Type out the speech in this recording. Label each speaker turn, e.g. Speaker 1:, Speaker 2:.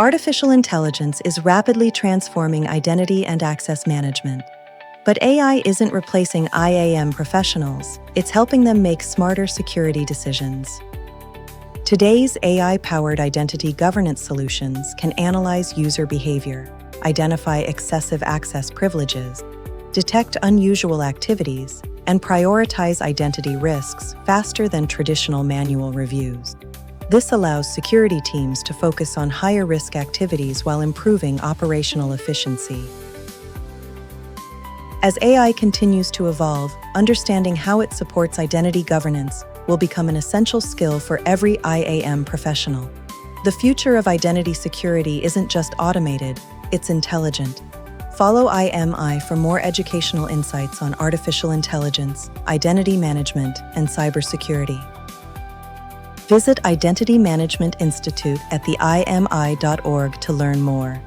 Speaker 1: Artificial intelligence is rapidly transforming identity and access management. But AI isn't replacing IAM professionals, it's helping them make smarter security decisions. Today's AI-powered identity governance solutions can analyze user behavior, identify excessive access privileges, detect unusual activities, and prioritize identity risks faster than traditional manual reviews. This allows security teams to focus on higher-risk activities while improving operational efficiency. As AI continues to evolve, understanding how it supports identity governance will become an essential skill for every IAM professional. The future of identity security isn't just automated, it's intelligent. Follow IMI for more educational insights on artificial intelligence, identity management, and cybersecurity. Visit Identity Management Institute at theimi.org to learn more.